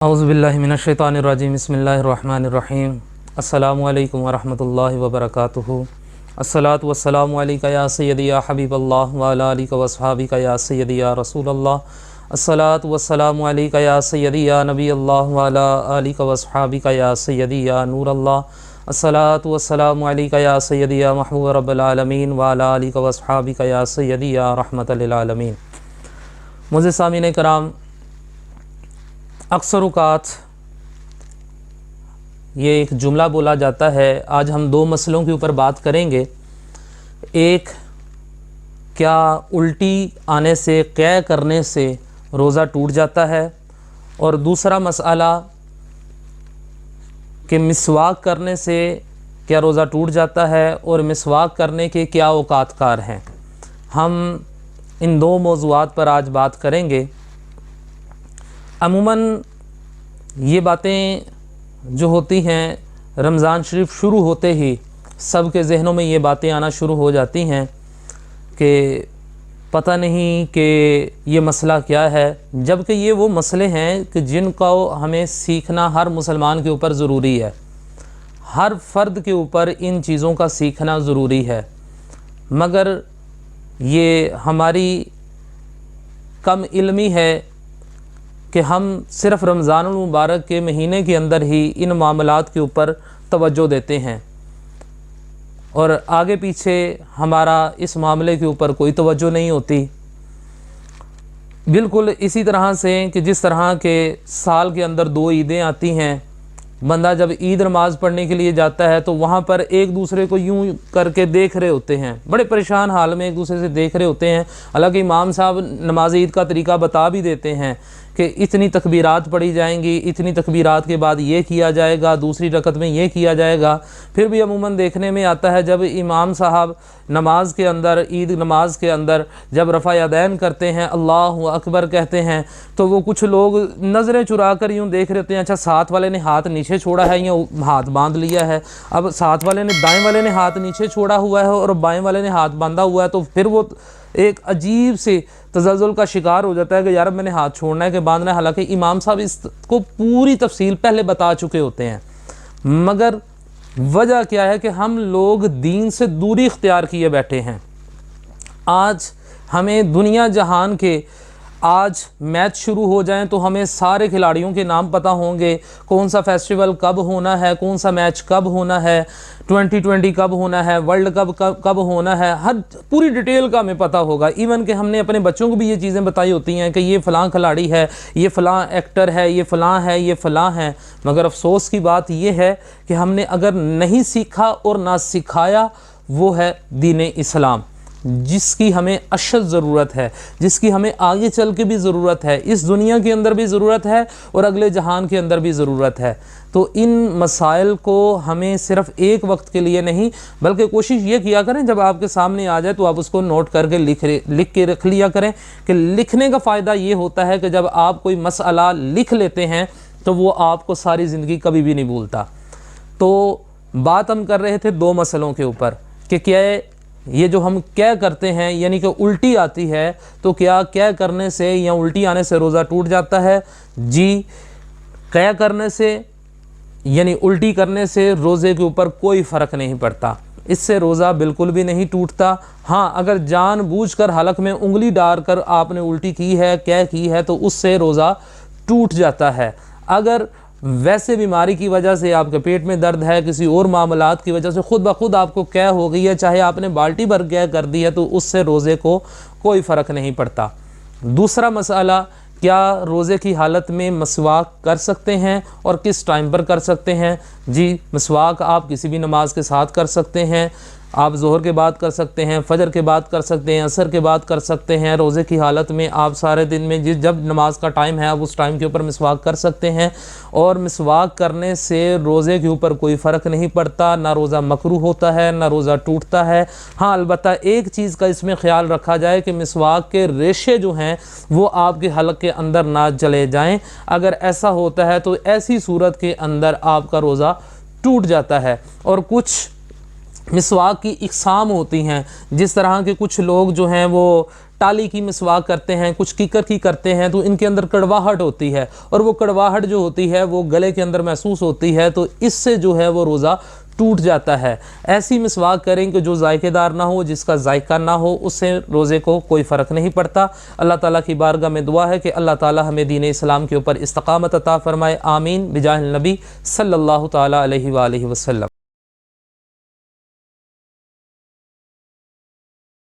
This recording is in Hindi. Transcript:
औज़ुबिल्लाहि मिनश्शैतानिर्रजीम बिस्मिल्लाहिर्रहमानिर्रहीम अस्सलामु अलैकुम वरहमतुल्लाहि वबरकातुहू। अस्सलातु वस्सलामु अलैका या सय्यदी या हबीबल्लाह व अला आलिका व अस्हाबिका या सय्यदी या रसूलल्लाह। अस्सलातु वस्सलामु अलैका या सय्यदी या नबीयल्लाह व अला आलिका व अस्हाबिका या सय्यदी या नूरल्लाह। अस्सलातु वस्सलामु अलैका या सय्यदी या महबूब रब्बिल आलमीन व अला आलिका व अस्हाबिका या सय्यदी या रहमतल लिल आलमीन। मुझे सामीन कराम, अक्सर औक़ात ये एक जुमला बोला जाता है। आज हम दो मसलों के ऊपर बात करेंगे। एक, क्या उल्टी आने से, क़ै करने से रोज़ा टूट जाता है, और दूसरा मसला कि मिसवाक करने से क्या रोज़ा टूट जाता है और मिसवाक करने के क्या औक़ात कार हैं। हम इन दो मौज़ूआत पर आज बात करेंगे। अमूमन ये बातें जो होती हैं, रमज़ान शरीफ शुरू होते ही सब के ज़हनों में ये बातें आना शुरू हो जाती हैं कि पता नहीं कि ये मसला क्या है, जबकि ये वो मसले हैं कि जिनका हमें सीखना हर मुसलमान के ऊपर ज़रूरी है। हर फ़र्द के ऊपर इन चीज़ों का सीखना ज़रूरी है, मगर ये हमारी कम इल्मी है कि हम सिर्फ़ रमज़ानुल मुबारक के महीने के अंदर ही इन मामलात के ऊपर तवज्जो देते हैं और आगे पीछे हमारा इस मामले के ऊपर कोई तवज्जो नहीं होती। बिल्कुल इसी तरह से कि जिस तरह के साल के अंदर दो ईदें आती हैं, बंदा जब ईद नमाज़ पढ़ने के लिए जाता है तो वहाँ पर एक दूसरे को यूं करके देख रहे होते हैं, बड़े परेशान हाल में एक दूसरे से देख रहे होते हैं। हालांकि इमाम साहब नमाज ईद का तरीका बता भी देते हैं कि इतनी तकबीरात पढ़ी जाएंगी, इतनी तकबीरात के बाद ये किया जाएगा, दूसरी रकत में ये किया जाएगा। फिर भी अमूमन देखने में आता है जब इमाम साहब नमाज के अंदर, ईद नमाज के अंदर जब रफ़ा यदैन करते हैं, अल्लाहु अकबर कहते हैं, तो वो कुछ लोग नज़रें चुरा कर यूँ देख रहे होते हैं, अच्छा साथ वाले ने हाथ नीचे छोड़ा है या हाथ बांध लिया है। अब साथ वाले ने, दाएँ वाले ने हाथ नीचे छोड़ा हुआ है और बाएँ वाले ने हाथ बांधा हुआ है, तो फिर वो एक अजीब से तज़ल्ज़ुल का शिकार हो जाता है कि यार मैंने हाथ छोड़ना है कि बांधना है। हालांकि इमाम साहब इसको पूरी तफसील पहले बता चुके होते हैं, मगर वजह क्या है कि हम लोग दीन से दूरी इख्तियार किए बैठे हैं। आज हमें दुनिया जहान के आज मैच शुरू हो जाएं तो हमें सारे खिलाड़ियों के नाम पता होंगे, कौन सा फेस्टिवल कब होना है, कौन सा मैच कब होना है, 2020 कब होना है, वर्ल्ड कप कब होना है, हर पूरी डिटेल का हमें पता होगा। इवन कि हमने अपने बच्चों को भी ये चीज़ें बताई होती हैं कि ये फ़लाँ खिलाड़ी है, ये फ़लाँ एक्टर है, ये फ़लाँ है, ये फ़लाँ है। मगर अफसोस की बात यह है कि हमने अगर नहीं सीखा और ना सिखाया, वो है दीन इस्लाम, जिसकी हमें अशद ज़रूरत है, जिसकी हमें आगे चल के भी ज़रूरत है, इस दुनिया के अंदर भी ज़रूरत है और अगले जहान के अंदर भी ज़रूरत है। तो इन मसाइल को हमें सिर्फ़ एक वक्त के लिए नहीं, बल्कि कोशिश ये किया करें जब आपके सामने आ जाए तो आप उसको नोट करके लिख के रख लिया करें। कि लिखने का फ़ायदा ये होता है कि जब आप कोई मसला लिख लेते हैं तो वो आपको सारी ज़िंदगी कभी भी नहीं भूलता। तो बात हम कर रहे थे दो मसलों के ऊपर कि क्या ये जो हम क्या करते हैं, यानी कि उल्टी आती है, तो क्या करने से या उल्टी आने से रोज़ा टूट जाता है? जी, क्या करने से यानी उल्टी करने से रोज़े के ऊपर कोई फ़र्क नहीं पड़ता, इससे रोज़ा बिल्कुल भी नहीं टूटता। हाँ, अगर जानबूझकर हलक में उंगली डालकर आपने उल्टी की है, क्या की है, तो उससे रोज़ा टूट जाता है। अगर वैसे बीमारी की वजह से आपके पेट में दर्द है, किसी और मामलात की वजह से खुद ब खुद आपको क्या हो गई है, चाहे आपने बाल्टी भर क्या कर दी है, तो उससे रोज़े को कोई फ़र्क नहीं पड़ता। दूसरा मसला, क्या रोज़े की हालत में मसवाक कर सकते हैं और किस टाइम पर कर सकते हैं? जी, मसवाक आप किसी भी नमाज के साथ कर सकते हैं। आप ज़ोहर के बाद कर सकते हैं, फ़जर के बाद कर सकते हैं, असर के बाद कर सकते हैं। रोज़े की हालत में आप सारे दिन में जब नमाज का टाइम है आप उस टाइम के ऊपर मिसवाक कर सकते हैं। और मिसवाक करने से रोज़े के ऊपर कोई फ़र्क नहीं पड़ता, ना रोज़ा मकरूह होता है, ना रोज़ा टूटता है। हाँ, अलबत्ता एक चीज़ का इसमें ख्याल रखा जाए कि मिसवाक के रेशे जो हैं वो आपके हलक के अंदर ना चले जाएँ। अगर ऐसा होता है तो ऐसी सूरत के अंदर आपका रोज़ा टूट जाता है। और कुछ मिसवाक की इक़साम होती हैं, जिस तरह के कुछ लोग जो हैं वो टाली की मिसवाक करते हैं, कुछ कीकर की करते हैं, तो इनके अंदर कड़वाहट होती है, और वो कड़वाहट जो होती है वो गले के अंदर महसूस होती है, तो इससे जो है वो रोज़ा टूट जाता है। ऐसी मिसवाक करें कि जो जायकेदार ना हो, जिसका जायका ना हो, उससे रोज़े को कोई फ़र्क नहीं पड़ता। अल्लाह ताला की बारगाह में दुआ है कि अल्लाह ताला हमें दीन इस्लाम के ऊपर इस्तकामत अता फ़रमाए। आमीन बिजाहिल नबी सल्लल्लाहु ताला अलैहि वसल्लम।